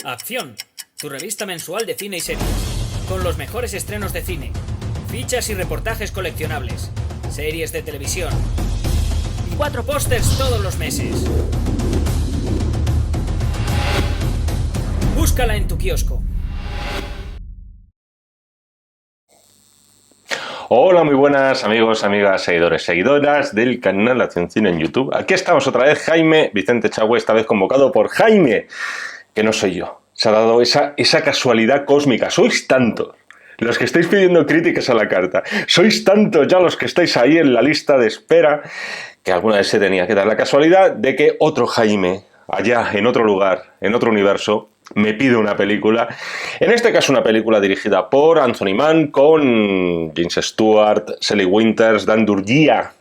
Acción, tu revista mensual de cine y series, con los mejores estrenos de cine, fichas y reportajes coleccionables, series de televisión y 4 pósters todos los meses. Búscala en tu kiosco. Hola, muy buenas amigos, amigas, seguidores, seguidoras del canal Acción Cine en YouTube. Aquí estamos otra vez, Jaime Vicente Chagüe, esta vez convocado por Jaime, que no soy yo. Se ha dado esa casualidad cósmica. Sois tantos los que estáis pidiendo críticas a la carta. Sois tantos ya los que estáis ahí en la lista de espera, que alguna vez se tenía que dar la casualidad de que otro Jaime, allá en otro lugar, en otro universo, me pide una película, en este caso una película dirigida por Anthony Mann, con James Stewart, Shelley Winters, Dan Durgia,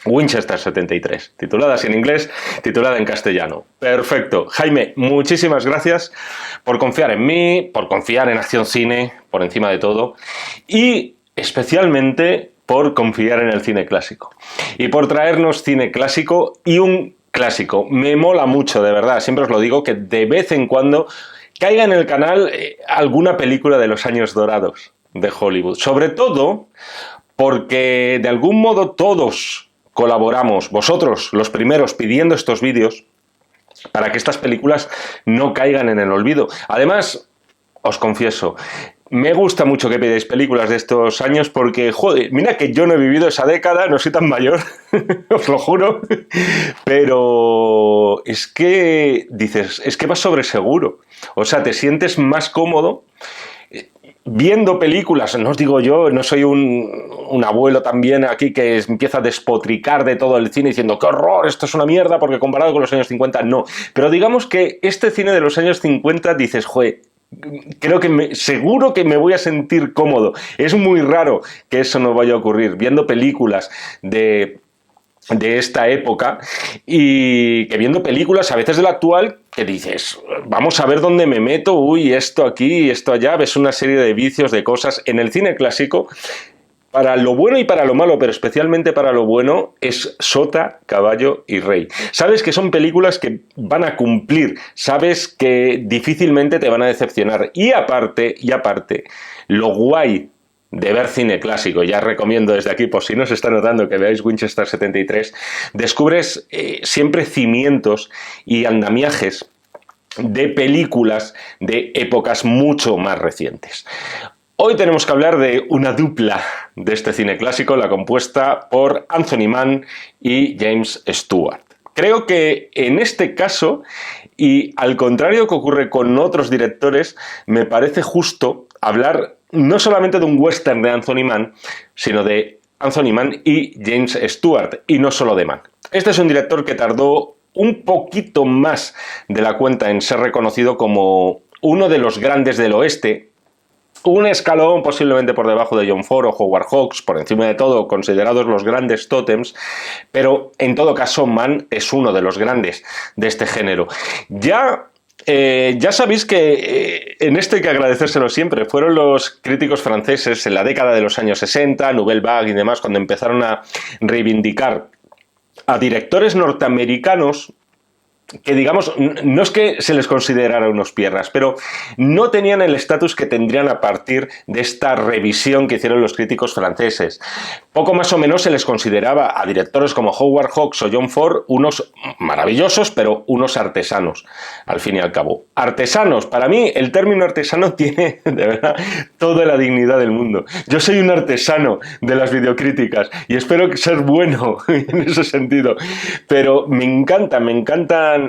Winchester 73, titulada así en inglés, titulada en castellano. Perfecto. Jaime, muchísimas gracias por confiar en mí, por confiar en Acción Cine, por encima de todo, y especialmente por confiar en el cine clásico. Y por traernos cine clásico y un clásico. Me mola mucho, de verdad, siempre os lo digo, que de vez en cuando caiga en el canal alguna película de los años dorados de Hollywood. Sobre todo porque de algún modo todos colaboramos, vosotros los primeros, pidiendo estos vídeos para que estas películas no caigan en el olvido. Además, os confieso, me gusta mucho que pidáis películas de estos años porque, joder, mira que yo no he vivido esa década, no soy tan mayor, os lo juro, pero es que, dices, es que vas sobre seguro. O sea, te sientes más cómodo viendo películas. No os digo yo, no soy un abuelo también aquí que empieza a despotricar de todo el cine diciendo ¡qué horror! Esto es una mierda porque comparado con los años 50, no. Pero digamos que este cine de los años 50 dices, joder, creo que seguro que me voy a sentir cómodo. Es muy raro que eso no vaya a ocurrir. Viendo películas de esta época y que viendo películas a veces de la actual que dices, vamos a ver dónde me meto, uy, esto aquí, esto allá, ves una serie de vicios, de cosas. En el cine clásico, para lo bueno y para lo malo, pero especialmente para lo bueno, es sota, caballo y rey. Sabes que son películas que van a cumplir, sabes que difícilmente te van a decepcionar. Y aparte, lo guay de ver cine clásico, ya recomiendo desde aquí, por si no se está notando que veáis Winchester 73, descubres siempre cimientos y andamiajes de películas de épocas mucho más recientes. Hoy tenemos que hablar de una dupla de este cine clásico, la compuesta por Anthony Mann y James Stewart. Creo que en este caso, y al contrario que ocurre con otros directores, me parece justo hablar no solamente de un western de Anthony Mann, sino de Anthony Mann y James Stewart, y no solo de Mann. Este es un director que tardó un poquito más de la cuenta en ser reconocido como uno de los grandes del oeste, un escalón posiblemente por debajo de John Ford o Howard Hawks, por encima de todo considerados los grandes tótems, pero en todo caso Mann es uno de los grandes de este género. Ya sabéis que en esto hay que agradecérselo siempre. Fueron los críticos franceses en la década de los años 60, Nouvelle Vague y demás, cuando empezaron a reivindicar a directores norteamericanos que, digamos, no es que se les considerara unos piernas, pero no tenían el estatus que tendrían a partir de esta revisión que hicieron los críticos franceses. Poco más o menos se les consideraba a directores como Howard Hawks o John Ford unos maravillosos, pero unos artesanos, al fin y al cabo. Artesanos, para mí el término artesano tiene, de verdad, toda la dignidad del mundo. Yo soy un artesano de las videocríticas y espero ser bueno en ese sentido, pero me encantan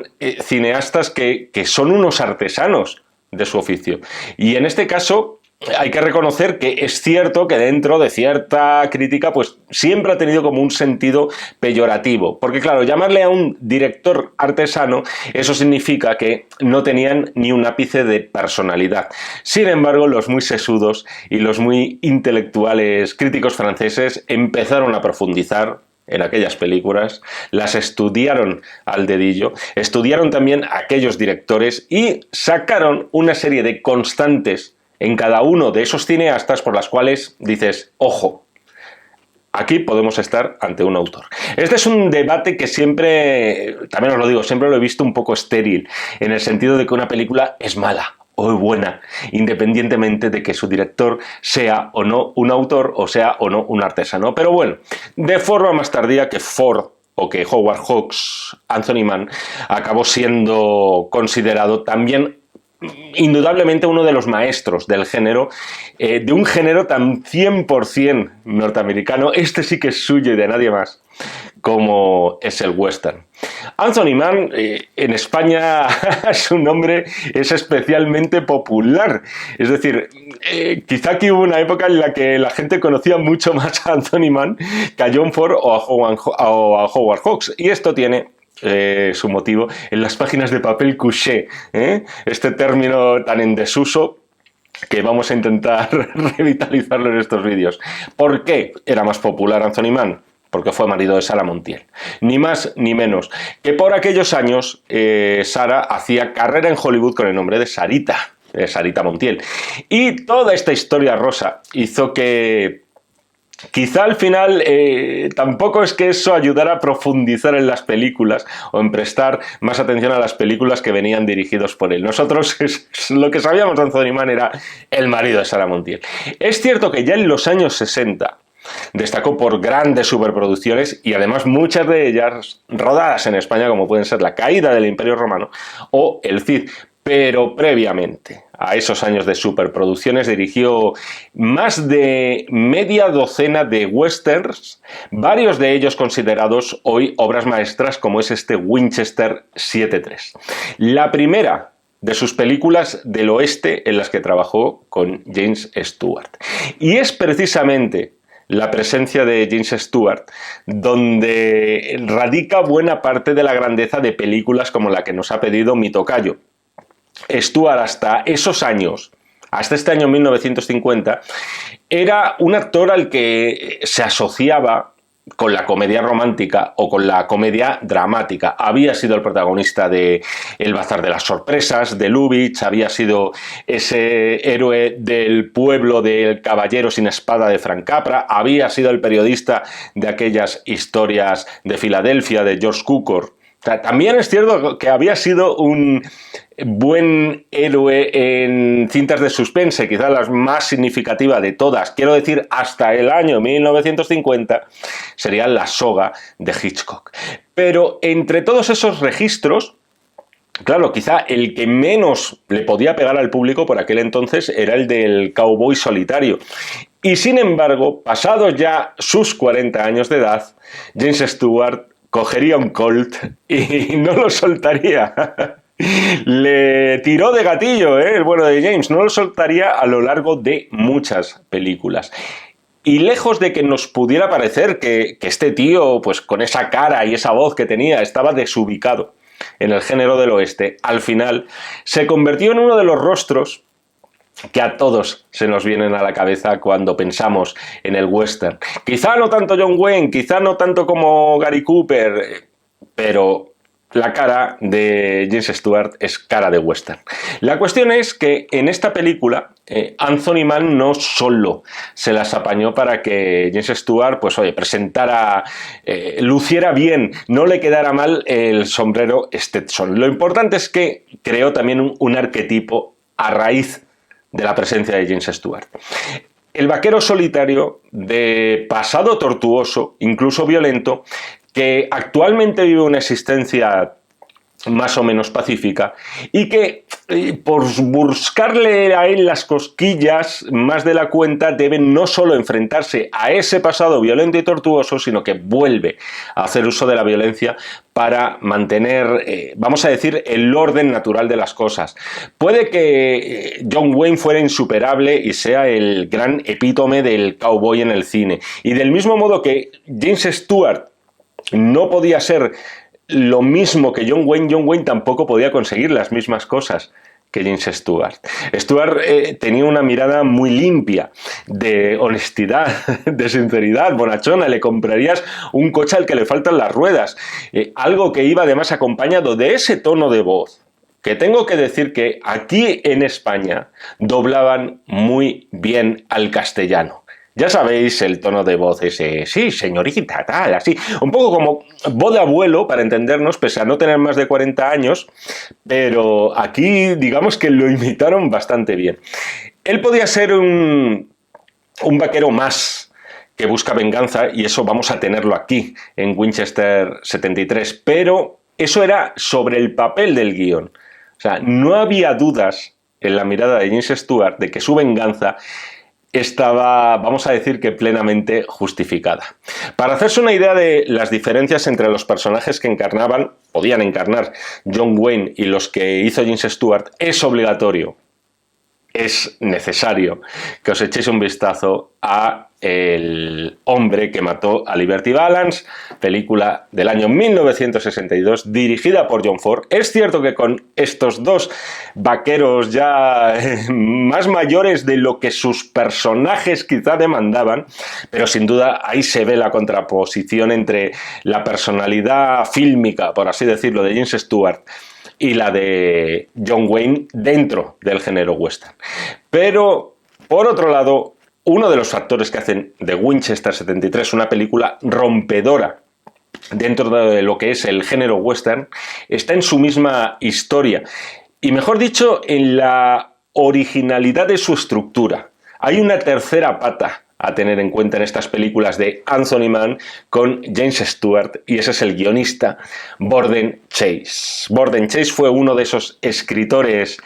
cineastas que son unos artesanos de su oficio. Y en este caso hay que reconocer que es cierto que dentro de cierta crítica pues siempre ha tenido como un sentido peyorativo, porque claro, llamarle a un director artesano, eso significa que no tenían ni un ápice de personalidad. Sin embargo, los muy sesudos y los muy intelectuales críticos franceses empezaron a profundizar en aquellas películas, las estudiaron al dedillo, estudiaron también a aquellos directores y sacaron una serie de constantes en cada uno de esos cineastas por las cuales dices, ojo, aquí podemos estar ante un autor. Este es un debate que siempre, también os lo digo, siempre lo he visto un poco estéril, en el sentido de que una película es mala o es buena, independientemente de que su director sea o no un autor o sea o no un artesano. Pero bueno, de forma más tardía que Ford o que Howard Hawks, Anthony Mann, acabó siendo considerado también indudablemente uno de los maestros del género, de un género tan 100% norteamericano, este sí que es suyo y de nadie más, como es el western. Anthony Mann, en España su nombre es especialmente popular, es decir, quizá aquí hubo una época en la que la gente conocía mucho más a Anthony Mann que a John Ford o a Howard Hawks, y esto tiene su motivo en las páginas de papel couché, este término tan en desuso que vamos a intentar revitalizarlo en estos vídeos. ¿Por qué era más popular Anthony Mann? Porque fue marido de Sara Montiel. Ni más ni menos. Que por aquellos años Sara hacía carrera en Hollywood con el nombre de Sarita Montiel. Y toda esta historia rosa hizo que quizá al final tampoco es que eso ayudara a profundizar en las películas o en prestar más atención a las películas que venían dirigidos por él. Nosotros lo que sabíamos de Anthony Mann era el marido de Sara Montiel. Es cierto que ya en los años 60 destacó por grandes superproducciones y además muchas de ellas rodadas en España, como pueden ser La caída del Imperio Romano o El Cid. Pero previamente a esos años de superproducciones dirigió más de media docena de westerns, varios de ellos considerados hoy obras maestras, como es este Winchester 7.3. La primera de sus películas del oeste en las que trabajó con James Stewart. Y es precisamente la presencia de James Stewart donde radica buena parte de la grandeza de películas como la que nos ha pedido mi tocayo. Stewart hasta esos años, hasta este año 1950, era un actor al que se asociaba con la comedia romántica o con la comedia dramática. Había sido el protagonista de El bazar de las sorpresas, de Lubitsch, había sido ese héroe del pueblo del caballero sin espada de Frank Capra, había sido el periodista de aquellas historias de Filadelfia de George Cukor. O sea, también es cierto que había sido un buen héroe en cintas de suspense, quizás la más significativa de todas, quiero decir, hasta el año 1950, sería La soga de Hitchcock. Pero entre todos esos registros, claro, quizá el que menos le podía pegar al público por aquel entonces era el del cowboy solitario. Y sin embargo, pasados ya sus 40 años de edad, James Stewart cogería un Colt y no lo soltaría. Le tiró de gatillo, el bueno de James, no lo soltaría a lo largo de muchas películas. Y lejos de que nos pudiera parecer que este tío, pues con esa cara y esa voz que tenía, estaba desubicado en el género del oeste, al final se convirtió en uno de los rostros que a todos se nos vienen a la cabeza cuando pensamos en el western. Quizá no tanto John Wayne, quizá no tanto como Gary Cooper, pero la cara de James Stewart es cara de western. La cuestión es que en esta película Anthony Mann no solo se las apañó para que James Stewart, pues oye, presentara, luciera bien, no le quedara mal el sombrero Stetson. Lo importante es que creó también un arquetipo a raíz de la presencia de James Stewart. El vaquero solitario de pasado tortuoso, incluso violento, que actualmente vive una existencia más o menos pacífica y que por buscarle a él las cosquillas más de la cuenta debe no solo enfrentarse a ese pasado violento y tortuoso, sino que vuelve a hacer uso de la violencia para mantener, vamos a decir, el orden natural de las cosas. Puede que John Wayne fuera insuperable y sea el gran epítome del cowboy en el cine, y del mismo modo que James Stewart no podía ser lo mismo que John Wayne tampoco podía conseguir las mismas cosas que James Stewart. Stewart tenía una mirada muy limpia, de honestidad, de sinceridad, bonachona. Le comprarías un coche al que le faltan las ruedas, algo que iba además acompañado de ese tono de voz, que tengo que decir que aquí en España doblaban muy bien al castellano. Ya sabéis el tono de voz ese, sí, señorita, tal, así. Un poco como voz de abuelo, para entendernos, pese a no tener más de 40 años, pero aquí digamos que lo imitaron bastante bien. Él podía ser un vaquero más que busca venganza, y eso vamos a tenerlo aquí, en Winchester 73, pero eso era sobre el papel del guión. O sea, no había dudas en la mirada de James Stewart de que su venganza estaba, vamos a decir que plenamente justificada. Para hacerse una idea de las diferencias entre los personajes que podían encarnar John Wayne y los que hizo James Stewart, es obligatorio, es necesario que os echéis un vistazo a El hombre que mató a Liberty Balance, película del año 1962, dirigida por John Ford. Es cierto que con estos dos vaqueros ya más mayores de lo que sus personajes quizá demandaban, pero sin duda ahí se ve la contraposición entre la personalidad fílmica, por así decirlo, de James Stewart y la de John Wayne dentro del género western. Pero, por otro lado, uno de los factores que hacen de Winchester 73 una película rompedora dentro de lo que es el género western está en su misma historia, y mejor dicho, en la originalidad de su estructura. Hay una tercera pata a tener en cuenta en estas películas de Anthony Mann con James Stewart, y ese es el guionista Borden Chase. Borden Chase fue uno de esos escritores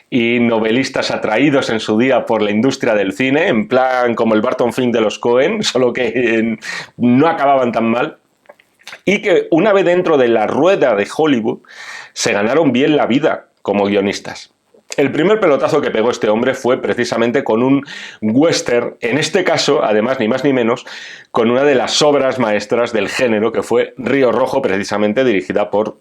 y novelistas atraídos en su día por la industria del cine, en plan como el Barton Fink de los Coen, solo que no acababan tan mal, y que una vez dentro de la rueda de Hollywood se ganaron bien la vida como guionistas. El primer pelotazo que pegó este hombre fue precisamente con un western, en este caso, además, ni más ni menos, con una de las obras maestras del género, que fue Río Rojo, precisamente dirigida por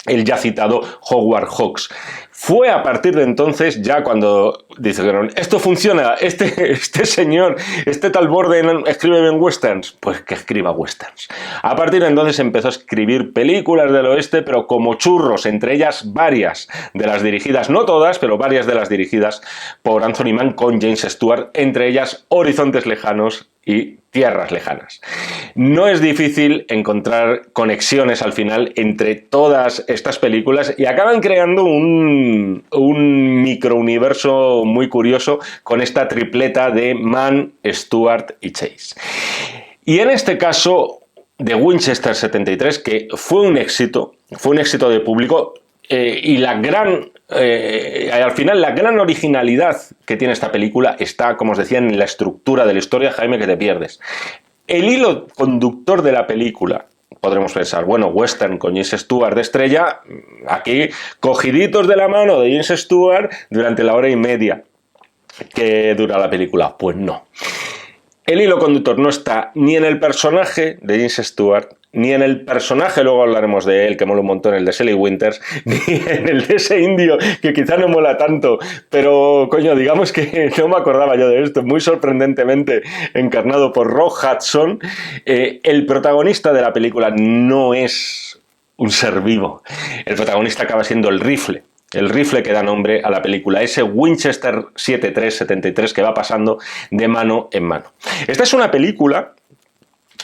el ya citado Howard Hawks. Fue a partir de entonces, ya cuando dijeron, esto funciona, este señor, este tal Borden escribe bien westerns, pues que escriba westerns. A partir de entonces empezó a escribir películas del oeste, pero como churros, entre ellas varias de las dirigidas, no todas, pero varias de las dirigidas por Anthony Mann con James Stewart, entre ellas Horizontes Lejanos y Tierras Lejanas. No es difícil encontrar conexiones al final entre todas estas películas, y acaban creando un microuniverso muy curioso con esta tripleta de Mann, Stewart y Chase. Y en este caso de Winchester 73, que fue un éxito de público, y al final la gran originalidad que tiene esta película está, como os decía, en la estructura de la historia, Jaime, que te pierdes. El hilo conductor de la película, podremos pensar, bueno, western con James Stewart de estrella, aquí cogiditos de la mano de James Stewart durante la hora y media que dura la película. Pues no. El hilo conductor no está ni en el personaje de James Stewart, ni en el personaje, luego hablaremos de él, que mola un montón, el de Shelley Winters, ni en el de ese indio, que quizá no mola tanto, pero coño, digamos que no me acordaba yo de esto, muy sorprendentemente encarnado por Rock Hudson. El protagonista de la película no es un ser vivo, el protagonista acaba siendo el rifle que da nombre a la película, ese Winchester 73 que va pasando de mano en mano. Esta es una película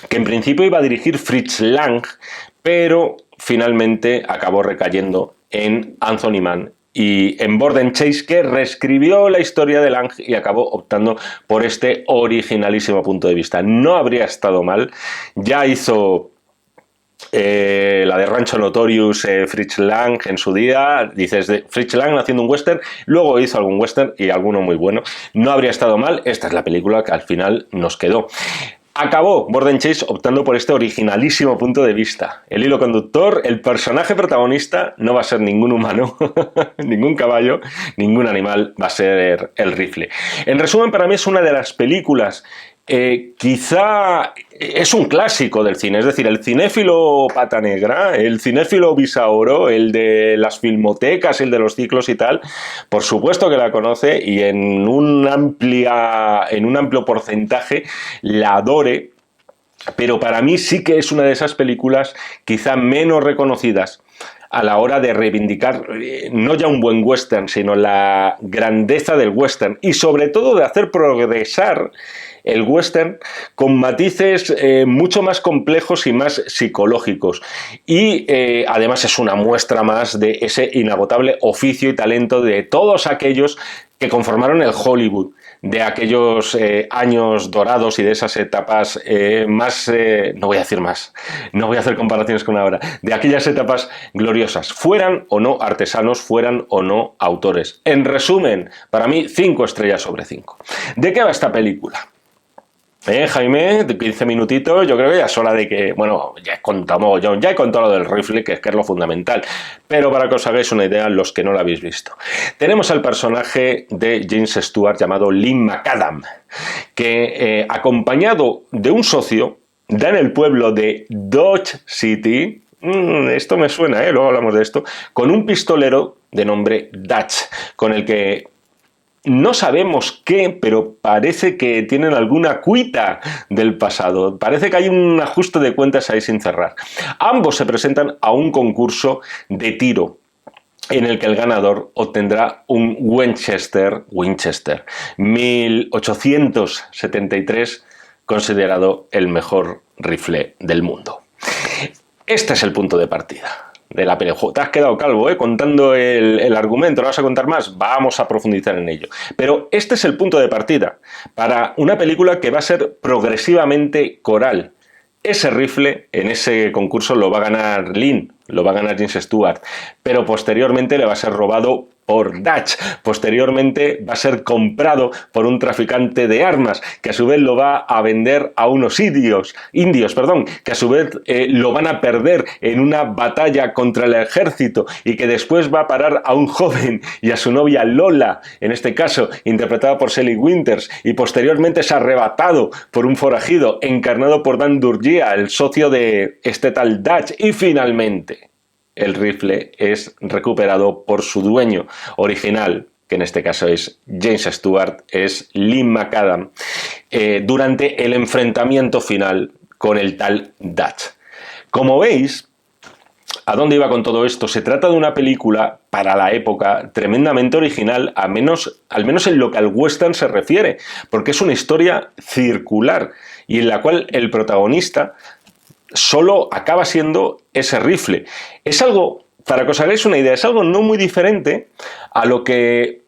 que en principio iba a dirigir Fritz Lang, pero finalmente acabó recayendo en Anthony Mann y en Borden Chase, que reescribió la historia de Lang y acabó optando por este originalísimo punto de vista. No habría estado mal, ya hizo la de Rancho Notorious, Fritz Lang en su día, dices de Fritz Lang haciendo un western, luego hizo algún western y alguno muy bueno, no habría estado mal. Esta es la película que al final nos quedó. Acabó Borden Chase optando por este originalísimo punto de vista. El hilo conductor, el personaje protagonista no va a ser ningún humano, ningún caballo, ningún animal, va a ser el rifle. En resumen, para mí es una de las películas, quizá es un clásico del cine, es decir, el cinéfilo pata negra, el cinéfilo bisaoro, el de las filmotecas, el de los ciclos y tal, por supuesto que la conoce y en un amplio porcentaje la adore, pero para mí sí que es una de esas películas quizá menos reconocidas a la hora de reivindicar no ya un buen western, sino la grandeza del western y sobre todo de hacer progresar el western con matices mucho más complejos y más psicológicos. Y además es una muestra más de ese inagotable oficio y talento de todos aquellos que conformaron el Hollywood de aquellos años dorados y de esas etapas más, no voy a decir más, no voy a hacer comparaciones con ahora, de aquellas etapas gloriosas, fueran o no artesanos, fueran o no autores. En resumen, para mí, 5 estrellas sobre 5. ¿De qué va esta película? Jaime, de 15 minutitos, yo creo que ya es hora de que, bueno, ya he contado lo del rifle, que es lo fundamental, pero para que os hagáis una idea, los que no lo habéis visto. Tenemos al personaje de James Stewart llamado Lynn McAdam, que acompañado de un socio, da en el pueblo de Dodge City, esto me suena, luego hablamos de esto, con un pistolero de nombre Dutch, con el que no sabemos qué, pero parece que tienen alguna cuita del pasado. Parece que hay un ajuste de cuentas ahí sin cerrar. Ambos se presentan a un concurso de tiro en el que el ganador obtendrá un Winchester 1873, considerado el mejor rifle del mundo. Este es el punto de partida de la película. Te has quedado calvo, contando el argumento, ¿no vas a contar más? Vamos a profundizar en ello. Pero este es el punto de partida para una película que va a ser progresivamente coral. Ese rifle en ese concurso lo va a ganar Lynn, lo va a ganar James Stewart, pero posteriormente le va a ser robado por Dutch. Posteriormente va a ser comprado por un traficante de armas, que a su vez lo va a vender a unos indios, que a su vez lo van a perder en una batalla contra el ejército y que después va a parar a un joven y a su novia Lola, en este caso interpretada por Shelley Winters, y posteriormente es arrebatado por un forajido encarnado por Dan Durgia, el socio de este tal Dutch, y finalmente el rifle es recuperado por su dueño original, que en este caso es James Stewart, es Lynn McAdam, durante el enfrentamiento final con el tal Dutch. Como veis, ¿a dónde iba con todo esto? Se trata de una película, para la época, tremendamente original, al menos en lo que al western se refiere, porque es una historia circular y en la cual el protagonista solo acaba siendo ese rifle. Es algo, para que os hagáis una idea, es algo no muy diferente a lo que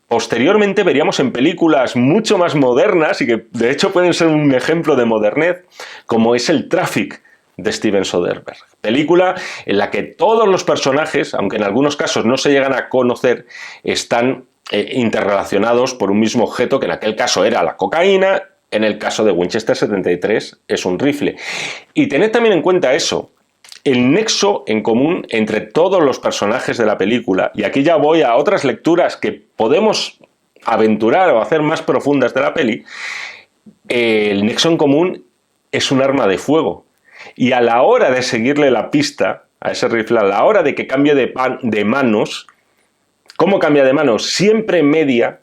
posteriormente veríamos en películas mucho más modernas y que de hecho pueden ser un ejemplo de modernez, como es el Traffic de Steven Soderbergh. Película en la que todos los personajes, aunque en algunos casos no se llegan a conocer, están interrelacionados por un mismo objeto, que en aquel caso era la cocaína. En el caso de Winchester 73 es un rifle. Y tened también en cuenta eso, el nexo en común entre todos los personajes de la película. Y aquí ya voy a otras lecturas que podemos aventurar o hacer más profundas de la peli. El nexo en común es un arma de fuego. Y a la hora de seguirle la pista a ese rifle, a la hora de que cambie de manos, ¿cómo cambia de manos? Siempre media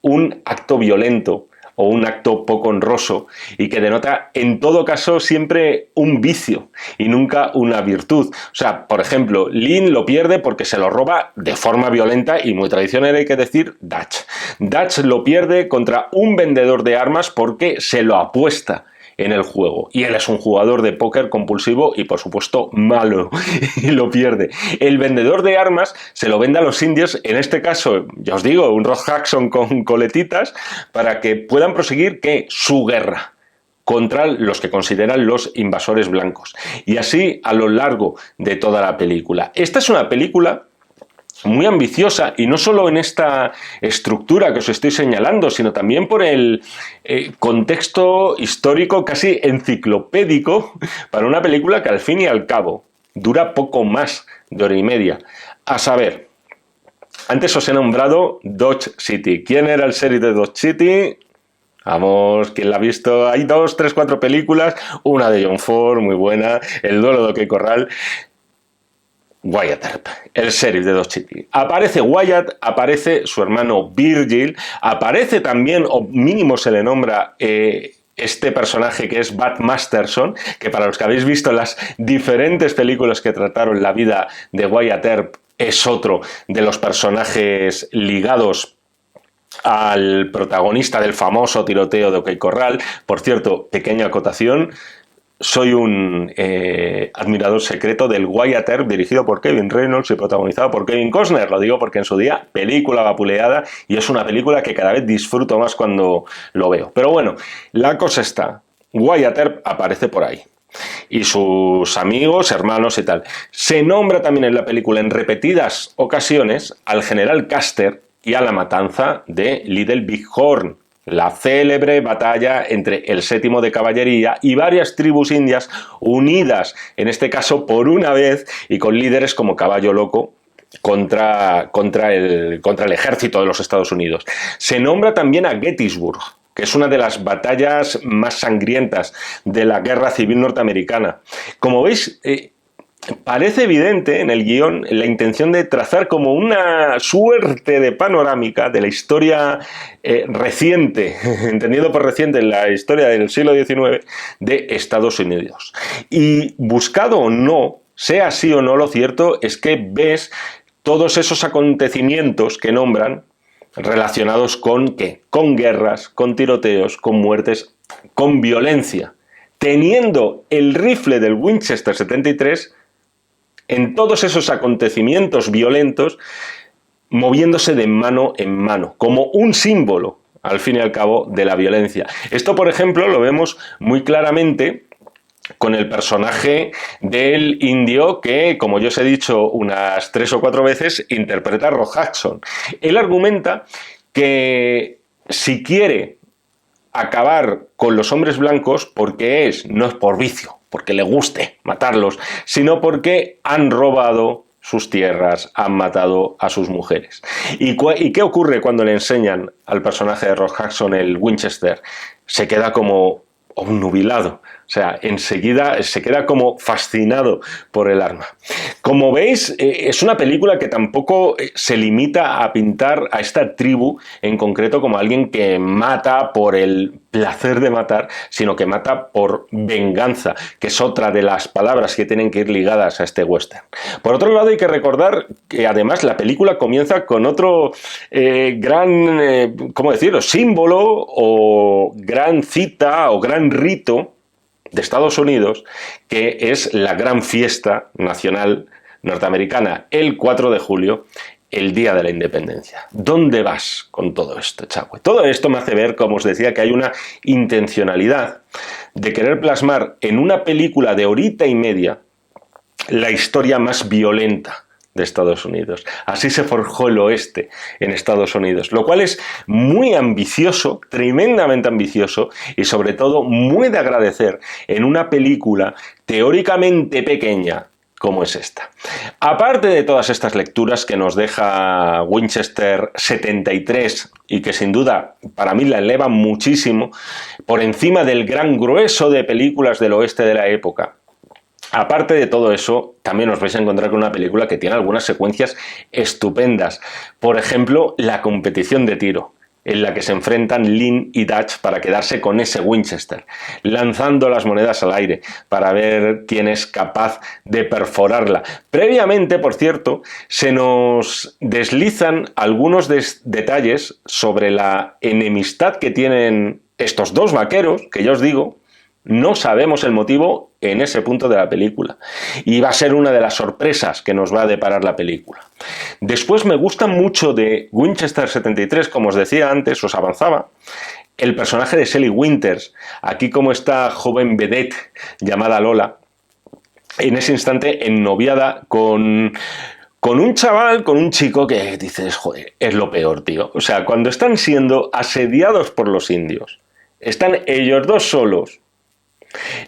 un acto violento o un acto poco honroso y que denota en todo caso siempre un vicio y nunca una virtud. O sea, por ejemplo, Lynn lo pierde porque se lo roba de forma violenta y muy tradicional, hay que decir, Dutch. Dutch lo pierde contra un vendedor de armas porque se lo apuesta en el juego. Y él es un jugador de póker compulsivo y, por supuesto, malo. Y lo pierde. El vendedor de armas se lo vende a los indios, en este caso, ya os digo, un Rock Hudson con coletitas, para que puedan proseguir, ¿qué? Su guerra contra los que consideran los invasores blancos. Y así a lo largo de toda la película. Esta es una película muy ambiciosa, y no solo en esta estructura que os estoy señalando, sino también por el contexto histórico casi enciclopédico para una película que al fin y al cabo dura poco más de hora y media. A saber, antes os he nombrado Dodge City. ¿Quién era el sheriff de Dodge City? Vamos, ¿quién la ha visto? Hay 2, 3, 4 películas, una de John Ford, muy buena, El duelo de OK Corral. Wyatt Earp, el sheriff de Dodge City. Aparece Wyatt, aparece su hermano Virgil, aparece también, o mínimo se le nombra, este personaje que es Bud Masterson, que para los que habéis visto las diferentes películas que trataron la vida de Wyatt Earp, es otro de los personajes ligados al protagonista del famoso tiroteo de OK Corral. Por cierto, pequeña acotación, soy un admirador secreto del Wyatt Earp, dirigido por Kevin Reynolds y protagonizado por Kevin Costner. Lo digo porque en su día, película vapuleada, y es una película que cada vez disfruto más cuando lo veo. Pero bueno, la cosa está, Wyatt Earp aparece por ahí, y sus amigos, hermanos y tal. Se nombra también en la película en repetidas ocasiones al general Custer y a la matanza de Little Big Horn, la célebre batalla entre el 7º de Caballería y varias tribus indias unidas, en este caso por una vez, y con líderes como Caballo Loco, contra el ejército de los Estados Unidos. Se nombra también a Gettysburg, que es una de las batallas más sangrientas de la Guerra Civil Norteamericana. Como veis, parece evidente en el guión la intención de trazar como una suerte de panorámica de la historia reciente, entendido por reciente en la historia del siglo XIX, de Estados Unidos. Y buscado o no, sea así o no, lo cierto es que ves todos esos acontecimientos que nombran relacionados con ¿qué? Con guerras, con tiroteos, con muertes, con violencia, teniendo el rifle del Winchester 73 en todos esos acontecimientos violentos, moviéndose de mano en mano, como un símbolo, al fin y al cabo, de la violencia. Esto, por ejemplo, lo vemos muy claramente con el personaje del indio que, como yo os he dicho unas 3 o 4 veces, interpreta a Rock Hudson. Él argumenta que si quiere acabar con los hombres blancos, porque no es por vicio, porque le guste matarlos, sino porque han robado sus tierras, han matado a sus mujeres. ¿Y qué ocurre cuando le enseñan al personaje de Rock Hudson el Winchester? Se queda como obnubilado, o sea, enseguida se queda como fascinado por el arma. Como veis, es una película que tampoco se limita a pintar a esta tribu en concreto como alguien que mata por el placer de matar, sino que mata por venganza, que es otra de las palabras que tienen que ir ligadas a este western. Por otro lado, hay que recordar que además la película comienza con otro gran, ¿cómo decirlo?, símbolo o gran cita o gran rito de Estados Unidos, que es la gran fiesta nacional norteamericana, el 4 de julio, el Día de la Independencia. ¿Dónde vas con todo esto, Chagüe? Todo esto me hace ver, como os decía, que hay una intencionalidad de querer plasmar en una película de horita y media la historia más violenta de Estados Unidos. Así se forjó el oeste en Estados Unidos, lo cual es muy ambicioso, tremendamente ambicioso y sobre todo muy de agradecer en una película teóricamente pequeña como es esta. Aparte de todas estas lecturas que nos deja Winchester 73 y que sin duda para mí la elevan muchísimo por encima del gran grueso de películas del oeste de la época, aparte de todo eso, también os vais a encontrar con una película que tiene algunas secuencias estupendas. Por ejemplo, la competición de tiro, en la que se enfrentan Lynn y Dutch para quedarse con ese Winchester, lanzando las monedas al aire para ver quién es capaz de perforarla. Previamente, por cierto, se nos deslizan algunos detalles sobre la enemistad que tienen estos dos vaqueros, que ya os digo, no sabemos el motivo en ese punto de la película. Y va a ser una de las sorpresas que nos va a deparar la película. Después me gusta mucho de Winchester 73, como os decía antes, os avanzaba, el personaje de Shelley Winters, aquí como esta joven vedette llamada Lola, en ese instante ennoviada con un chaval, con un chico que dices, joder, es lo peor, tío. O sea, cuando están siendo asediados por los indios, están ellos dos solos,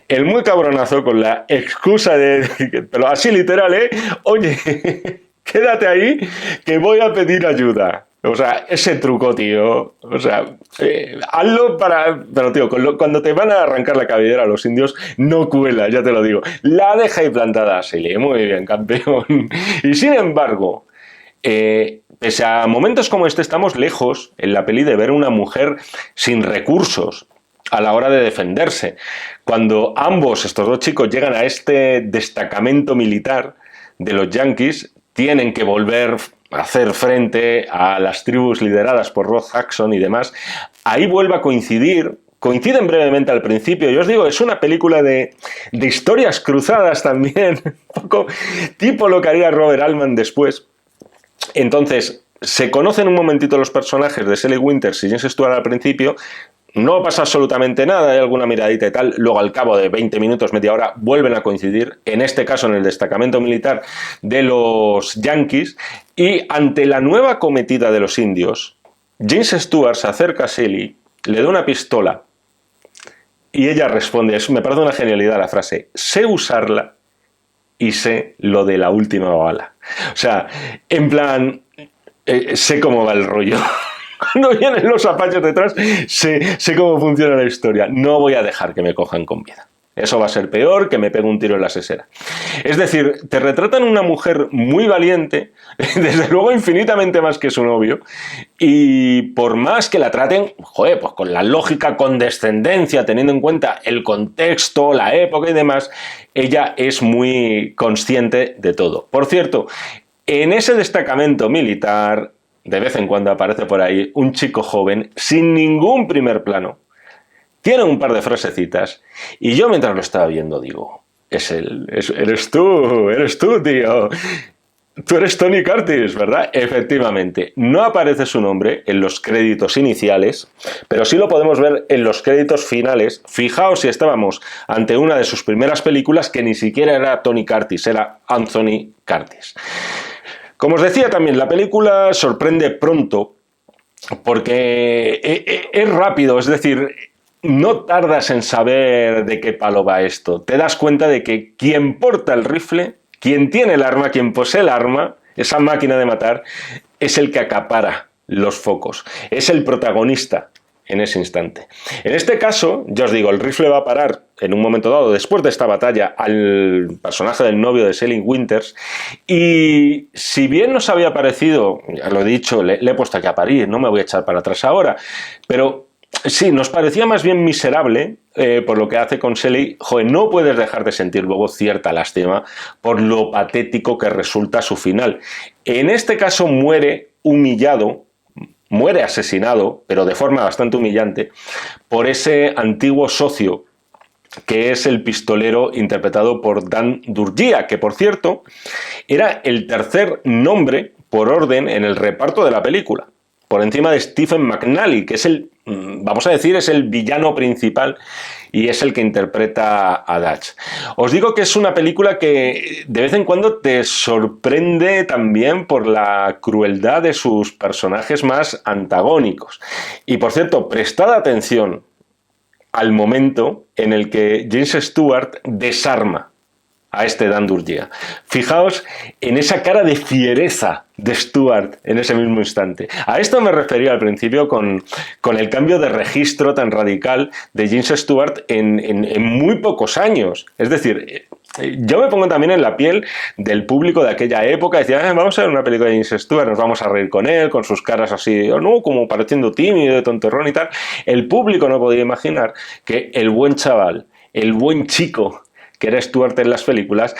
el muy cabronazo con la excusa de, pero así literal, oye, quédate ahí que voy a pedir ayuda. O sea, ese truco, tío, o sea, hazlo para... Pero, tío, cuando te van a arrancar la cabellera a los indios, no cuela, ya te lo digo. La deja ahí plantada así, muy bien, campeón. Y sin embargo, pese a momentos como este, estamos lejos en la peli de ver una mujer sin recursos a la hora de defenderse. Cuando ambos, estos dos chicos, llegan a este destacamento militar de los yanquis, tienen que volver hacer frente a las tribus lideradas por Roth Jackson y demás. Ahí vuelve a coinciden brevemente al principio. Yo os digo, es una película de historias cruzadas también, un poco tipo lo que haría Robert Altman después. Entonces, se conocen un momentito los personajes de Shelley Winters y James Stewart al principio. No pasa absolutamente nada, hay alguna miradita y tal. Luego, al cabo de 20 minutos, media hora, vuelven a coincidir, en este caso en el destacamento militar de los yanquis, y ante la nueva acometida de los indios, James Stewart se acerca a Shelley, le da una pistola, y ella responde, me parece una genialidad la frase, sé usarla y sé lo de la última bala. O sea, en plan, sé cómo va el rollo. Cuando vienen los apaches detrás, sé cómo funciona la historia. No voy a dejar que me cojan con vida. Eso va a ser peor que me pegue un tiro en la sesera. Es decir, te retratan una mujer muy valiente, desde luego infinitamente más que su novio, y por más que la traten, joder, pues con la lógica condescendencia, teniendo en cuenta el contexto, la época y demás, ella es muy consciente de todo. Por cierto, en ese destacamento militar, de vez en cuando aparece por ahí un chico joven, sin ningún primer plano. Tiene un par de frasecitas, y yo mientras lo estaba viendo digo, eres tú, tío. Tú eres Tony Curtis, ¿verdad? Efectivamente, no aparece su nombre en los créditos iniciales, pero sí lo podemos ver en los créditos finales. Fijaos si estábamos ante una de sus primeras películas que ni siquiera era Tony Curtis, era Anthony Curtis. Como os decía también, la película sorprende pronto porque es rápido, es decir, no tardas en saber de qué palo va esto. Te das cuenta de que quien porta el rifle, quien tiene el arma, quien posee el arma, esa máquina de matar, es el que acapara los focos, es el protagonista en ese instante. En este caso, ya os digo, el rifle va a parar en un momento dado, después de esta batalla, al personaje del novio de Shelley Winters, y si bien nos había parecido, ya lo he dicho, le he puesto aquí a parir, no me voy a echar para atrás ahora, pero sí, nos parecía más bien miserable por lo que hace con Shelley. Joder, no puedes dejar de sentir luego cierta lástima por lo patético que resulta su final. En este caso muere humillado, muere asesinado, pero de forma bastante humillante, por ese antiguo socio que es el pistolero interpretado por Dan Durgia, que por cierto era el tercer nombre por orden en el reparto de la película, por encima de Stephen McNally, que es vamos a decir, es el villano principal y es el que interpreta a Dutch. Os digo que es una película que de vez en cuando te sorprende también por la crueldad de sus personajes más antagónicos. Y por cierto, prestad atención al momento en el que James Stewart desarma a este Dan Durgia. Fijaos en esa cara de fiereza de Stewart en ese mismo instante. A esto me refería al principio con el cambio de registro tan radical de James Stewart en muy pocos años. Es decir, yo me pongo también en la piel del público de aquella época. Decía, vamos a ver una película de James Stewart, nos vamos a reír con él, con sus caras así, no, como pareciendo tímido, tontorrón y tal. El público no podía imaginar que el buen chaval, el buen chico que era Stewart en las películas,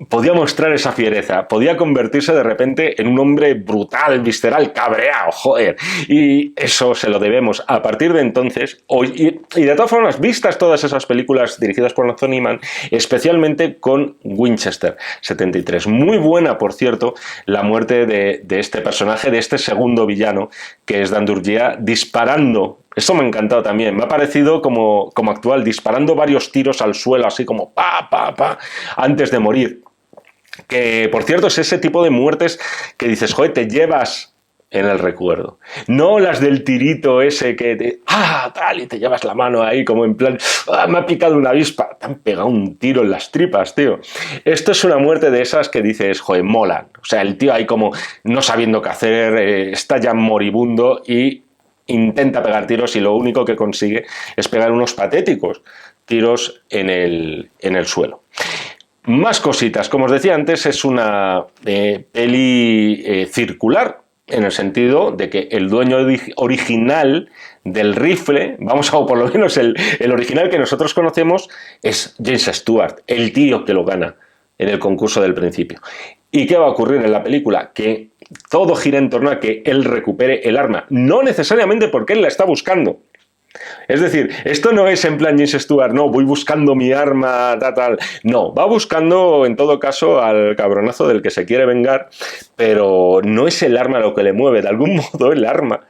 podía mostrar esa fiereza, podía convertirse de repente en un hombre brutal, visceral, cabreado, joder. Y eso se lo debemos a partir de entonces. Y de todas formas, vistas todas esas películas dirigidas por Anthony Mann, especialmente con Winchester 73. Muy buena, por cierto, la muerte de este personaje, de este segundo villano, que es Dan Durgia, disparando. Esto me ha encantado también, me ha parecido como actual, disparando varios tiros al suelo, así como pa, antes de morir. Que, por cierto, es ese tipo de muertes que dices, joder, te llevas en el recuerdo. No las del tirito ese que tal, y te llevas la mano ahí como en plan, me ha picado una avispa, te han pegado un tiro en las tripas, tío. Esto es una muerte de esas que dices, joder, molan. O sea, el tío ahí como no sabiendo qué hacer, está ya moribundo y intenta pegar tiros y lo único que consigue es pegar unos patéticos tiros en el suelo. Más cositas. Como os decía antes, es una peli circular, en el sentido de que el dueño original del rifle, o por lo menos el original que nosotros conocemos, es James Stewart, el tío que lo gana en el concurso del principio. ¿Y qué va a ocurrir en la película? Que todo gira en torno a que él recupere el arma, no necesariamente porque él la está buscando. Es decir, esto no es en plan James Stewart, no, voy buscando mi arma, tal. No, va buscando en todo caso al cabronazo del que se quiere vengar, pero no es el arma lo que le mueve, de algún modo el arma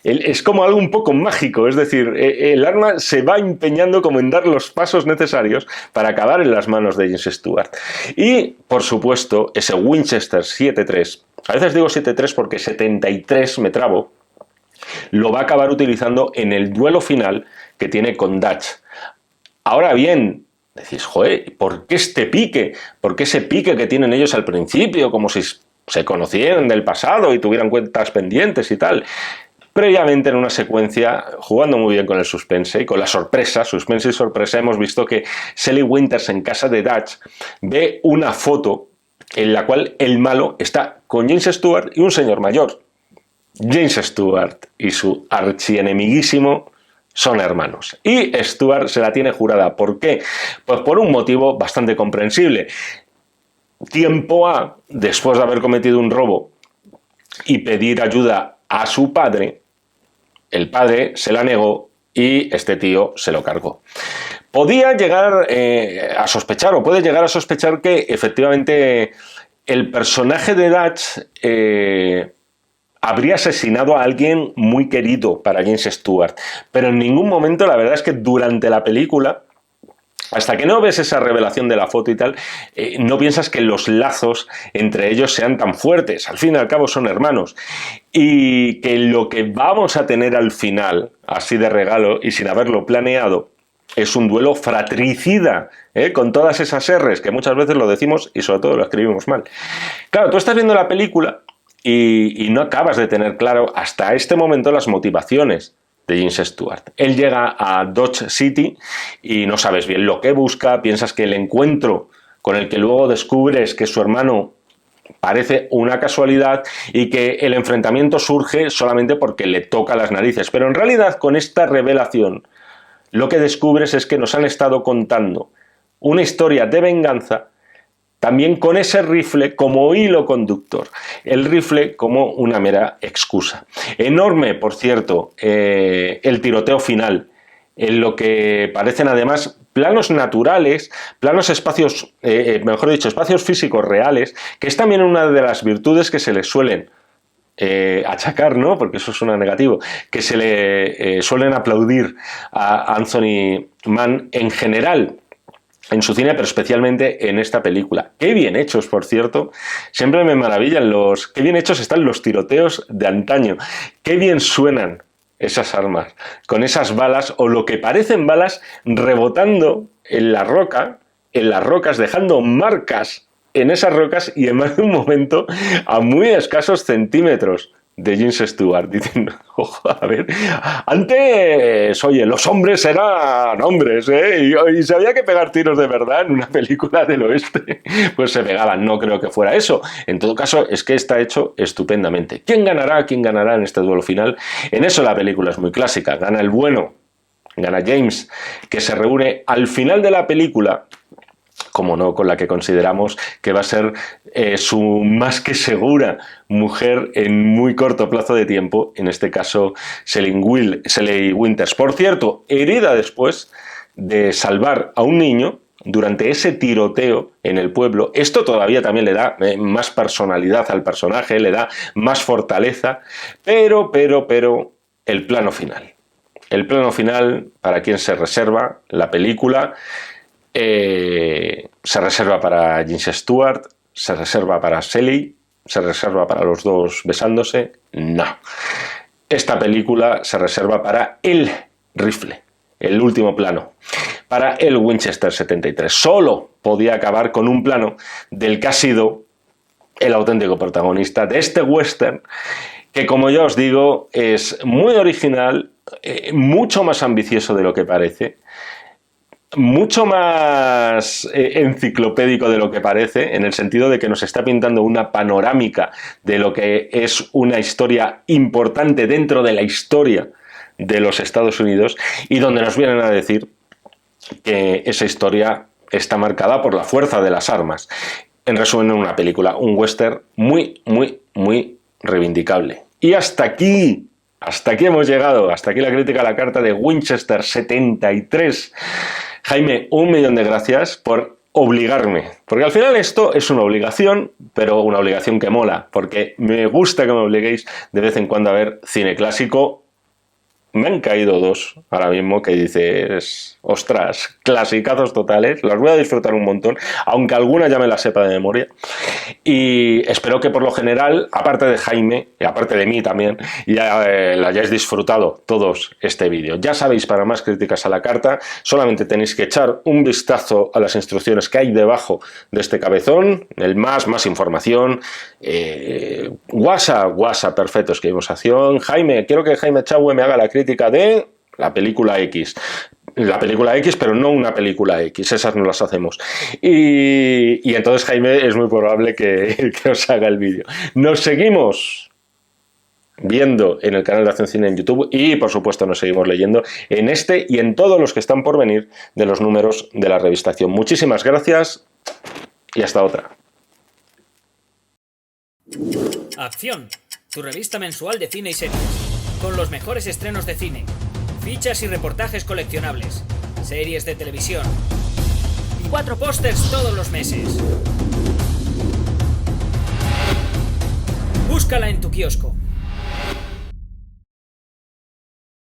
es como algo un poco mágico, es decir, el arma se va empeñando como en dar los pasos necesarios para acabar en las manos de James Stewart. Y, por supuesto, ese Winchester 7.3, a veces digo 7.3 porque 73 me trabo, lo va a acabar utilizando en el duelo final que tiene con Dutch. Ahora bien, decís, joder, ¿por qué este pique? ¿Por qué ese pique que tienen ellos al principio, como si se conocieran del pasado y tuvieran cuentas pendientes y tal? Previamente, en una secuencia, jugando muy bien con el suspense y con la sorpresa, suspense y sorpresa, hemos visto que Sally Winters en casa de Dutch ve una foto en la cual el malo está con James Stewart y un señor mayor. James Stewart y su archienemiguísimo son hermanos. Y Stewart se la tiene jurada. ¿Por qué? Pues por un motivo bastante comprensible. Tiempo A, después de haber cometido un robo y pedir ayuda a su padre, el padre se la negó y este tío se lo cargó. Podía llegar a sospechar, o puede llegar a sospechar, que efectivamente el personaje de Dutch habría asesinado a alguien muy querido para James Stewart, pero en ningún momento, la verdad es que durante la película, hasta que no ves esa revelación de la foto y tal, no piensas que los lazos entre ellos sean tan fuertes. Al fin y al cabo son hermanos. Y que lo que vamos a tener al final, así de regalo y sin haberlo planeado, es un duelo fratricida, con todas esas R's, que muchas veces lo decimos y sobre todo lo escribimos mal. Claro, tú estás viendo la película y no acabas de tener claro hasta este momento las motivaciones de James Stewart. Él llega a Dodge City y no sabes bien lo que busca, piensas que el encuentro con el que luego descubres que su hermano parece una casualidad y que el enfrentamiento surge solamente porque le toca las narices. Pero en realidad, con esta revelación, lo que descubres es que nos han estado contando una historia de venganza, también con ese rifle como hilo conductor, el rifle como una mera excusa. Enorme, por cierto, el tiroteo final, en lo que parecen además planos naturales, espacios físicos reales, que es también una de las virtudes que se les suelen achacar, ¿no? Porque eso suena negativo, que se le suelen aplaudir a Anthony Mann en general en su cine, pero especialmente en esta película. Qué bien hechos, por cierto. Siempre me maravillan qué bien hechos están los tiroteos de antaño. Qué bien suenan esas armas, con esas balas, o lo que parecen balas, rebotando en la roca, en las rocas, dejando marcas en esas rocas y en más de un momento a muy escasos centímetros de James Stewart, diciendo, ojo, a ver, antes, oye, los hombres eran hombres, y si había que pegar tiros de verdad en una película del oeste, pues se pegaban. No creo que fuera eso. En todo caso, es que está hecho estupendamente. ¿Quién ganará? ¿Quién ganará en este duelo final? En eso la película es muy clásica. Gana el bueno, gana James, que se reúne al final de la película, como no, con la que consideramos que va a ser su más que segura mujer en muy corto plazo de tiempo, en este caso Sally Winters. Por cierto, herida después de salvar a un niño durante ese tiroteo en el pueblo. Esto todavía también le da más personalidad al personaje, le da más fortaleza, pero el plano final. El plano final, para quien se reserva la película, se reserva para James Stewart, se reserva para Sally, se reserva para los dos besándose. No. Esta película se reserva para el rifle, el último plano, para el Winchester 73. Solo podía acabar con un plano del que ha sido el auténtico protagonista de este western, que, como ya os digo, es muy original, mucho más ambicioso de lo que parece, mucho más enciclopédico de lo que parece, en el sentido de que nos está pintando una panorámica de lo que es una historia importante dentro de la historia de los Estados Unidos, y donde nos vienen a decir que esa historia está marcada por la fuerza de las armas. En resumen, una película, un western muy reivindicable. Y hasta aquí hemos llegado, hasta aquí la crítica a la carta de Winchester 73. Jaime, 1.000.000 de gracias por obligarme, porque al final esto es una obligación, pero una obligación que mola, porque me gusta que me obliguéis de vez en cuando a ver cine clásico. Me han caído dos ahora mismo que dices, ostras, clasicazos totales, las voy a disfrutar un montón, aunque alguna ya me la sepa de memoria. Y espero que por lo general, aparte de Jaime, y aparte de mí también, ya la hayáis disfrutado todos este vídeo. Ya sabéis, para más críticas a la carta, solamente tenéis que echar un vistazo a las instrucciones que hay debajo de este cabezón, el más información, WhatsApp, perfecto, escribización. Jaime, quiero que Jaime Echagüe me haga la crítica de la película X. La película X, pero no una película X, esas no las hacemos. Y entonces Jaime es muy probable que os haga el vídeo. Nos seguimos viendo en el canal de Acción Cine en YouTube y por supuesto nos seguimos leyendo en este y en todos los que están por venir de los números de la revista Acción. Muchísimas gracias y hasta otra. Acción, tu revista mensual de cine y series, con los mejores estrenos de cine, fichas y reportajes coleccionables, series de televisión y 4 pósters todos los meses. Búscala en tu kiosco.